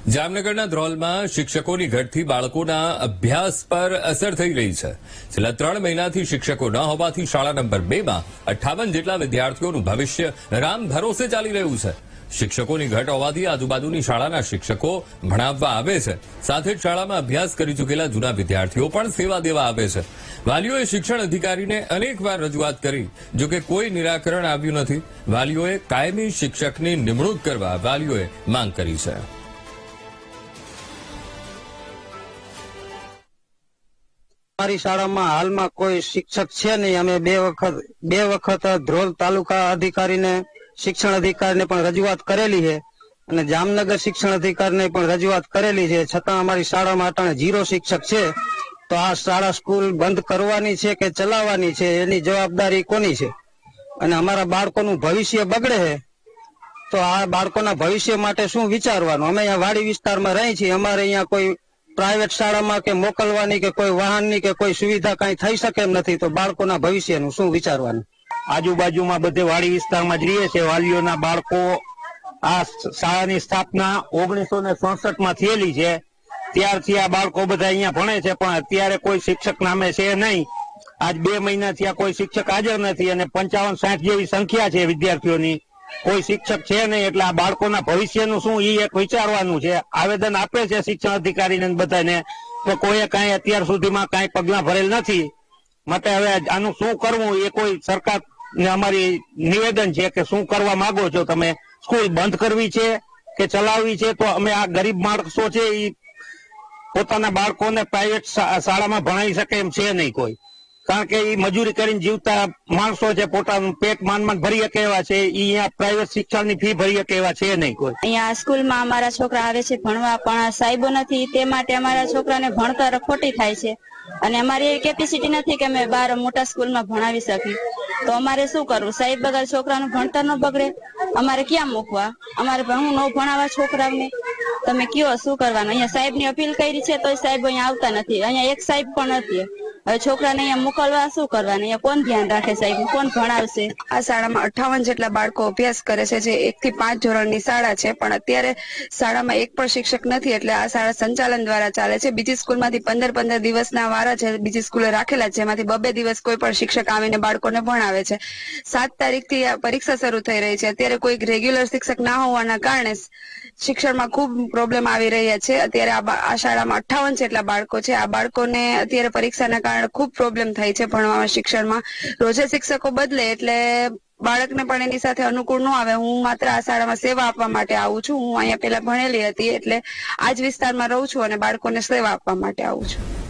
જામનગરના ધ્રોલમાં શિક્ષકોની ઘટથી બાળકોના અભ્યાસ પર અસર થઈ રહી છે। છેલ્લા 3 મહિનાથી શિક્ષકો ન હોવાથી શાળા નંબર 2 માં 58 જેટલા વિદ્યાર્થીઓનું ભવિષ્ય રામ ભરોસે ચાલી રહ્યું છે। શિક્ષકોની ઘટ હોવાથી આજુબાજુની શાળાના શિક્ષકો ભણાવવા આવે છે, સાથે જ શાળામાં અભ્યાસ કરી ચૂકેલા જૂના વિદ્યાર્થીઓ પણ સેવા દેવા આવે છે। વાલીઓએ શિક્ષણ અધિકારીને અનેકવાર રજૂઆત કરી, જોકે કોઈ નિરાકરણ આવ્યું નથી। વાલીઓએ કાયમી શિક્ષકની નિમણૂક કરવા વાલીઓએ માંગ કરી છે। અમારી શાળામાં હાલમાં કોઈ શિક્ષક છે નહીં। અમે બે વખત ધ્રોલ તાલુકા અધિકારીને શિક્ષણ અધિકારીને પણ રજૂઆત કરેલી છે અને જામનગર શિક્ષણ અધિકારીને પણ રજૂઆત કરેલી છે, છતાં અમારી શાળામાં અટાણે 0 શિક્ષક છે। તો આ શાળા સ્કૂલ બંધ કરવાની છે કે ચલાવવાની છે, એની જવાબદારી કોની છે? અને અમારા બાળકોનું ભવિષ્ય બગડે છે, તો આ બાળકોના ભવિષ્ય માટે શું વિચારવાનું? અમે અહીંયા વાડી વિસ્તારમાં રહી છીએ, અમારે અહીંયા કોઈ પ્રાઇવેટ શાળામાં કે મોકલવાની કે કોઈ વાહનની કે કોઈ સુવિધા કઈ થઈ શકે એમ નથી, તો બાળકોના ભવિષ્યનું શું વિચારવાનું? આજુબાજુમાં બધે વાડી વિસ્તારમાં જ રહીએ છે। વાલીઓના બાળકો આ શાળાની સ્થાપના 1966 માં થયેલી છે, ત્યારથી આ બાળકો બધા અહીંયા ભણે છે, પણ અત્યારે કોઈ શિક્ષક નામે છે નહીં। આજ 2 મહિનાથી આ કોઈ શિક્ષક હાજર નથી અને 55-60 જેવી સંખ્યા છે વિદ્યાર્થીઓની, કોઈ શિક્ષક છે નહીં। એટલે આ બાળકોના ભવિષ્યનું શું એ એક વિચારવાનું છે। આવેદન આપે છે શિક્ષણ અધિકારીને બધાને, તો કોઈએ કાંઈ અત્યાર સુધીમાં કાંઈ પગલાં ભરેલ નથી। માટે હવે આનું શું કરવું એ કોઈ સરકારને અમારી નિવેદન છે કે શું કરવા માંગો છો તમે? સ્કૂલ બંધ કરવી છે કે ચલાવવી છે? તો અમે આ ગરીબ માણસો છે એ પોતાના બાળકોને પ્રાઇવેટ શાળામાં ભણાવી શકે એમ છે નહીં કોઈ, કારણ કે એ મજૂરી કરીને જીવતા માણસો છે, પોતાનું પેટ માંડ ભરી શકે એવા છે। અહીંયા પ્રાઇવેટ શિક્ષણની ફી ભરી શકે એવા છે નહીં કોઈ। અહીંયા સ્કૂલમાં અમારા છોકરા આવે છે ભણવા, પણ સાહેબો નથી, તે માટે અમારા છોકરાને ભણતર ખોટી થાય છે અને અમારી એવી કેપેસિટી નથી કે અમે બહાર મોટા સ્કૂલમાં ભણાવી શકીએ। તો અમારે શું કરવું? સાહેબ વગર છોકરાનું ભણતર ન બગડે, અમારે ક્યાં મૂકવા? અમારે ભણવું ન ભણાવવા છોકરાઓને? તમે કયો શું કરવાનું? અહીંયા સાહેબની અપીલ કરી છે તો સાહેબ અહીંયા આવતા નથી, અહીંયા એક સાહેબ પણ નથી। હવે છોકરાને અહીંયા મોકલવા શું કરવાનું? અહીંયા કોણ ધ્યાન રાખે? સાહેબ કોણ ભણાવશે? આ શાળામાં 58 જેટલા બાળકો અભ્યાસ કરે છે, જે 1 થી 5 ધોરણની શાળા છે, પણ અત્યારે શાળામાં એક પણ શિક્ષક નથી, એટલે આ શાળા સંચાલન દ્વારા ચાલે છે। બીજી સ્કૂલમાંથી 15 દિવસના વારા છે, બીજી સ્કૂલે રાખેલા છે, જેમાંથી 2 દિવસ કોઈ પણ શિક્ષક આવીને બાળકોને ભણાવે છે। 7 તારીખથી આ પરીક્ષા શરૂ થઈ રહી છે, અત્યારે કોઈ રેગ્યુલર શિક્ષક ના હોવાના કારણે શિક્ષણમાં ખૂબ પ્રોબ્લેમ આવી રહ્યા છે। અત્યારે આ શાળામાં 58 જેટલા બાળકો છે, આ બાળકોને અત્યારે પરીક્ષાના કારણે ખૂબ પ્રોબ્લેમ થાય છે ભણવામાં, શિક્ષણમાં। રોજે શિક્ષકો બદલે એટલે બાળકને પણ એની સાથે અનુકૂળ ન આવે। હું માત્ર આ શાળામાં સેવા આપવા માટે આવું છું। હું અહીંયા પહેલા ભણેલી હતી, એટલે આ જ વિસ્તારમાં રહું છું અને બાળકોને સેવા આપવા માટે આવું છું।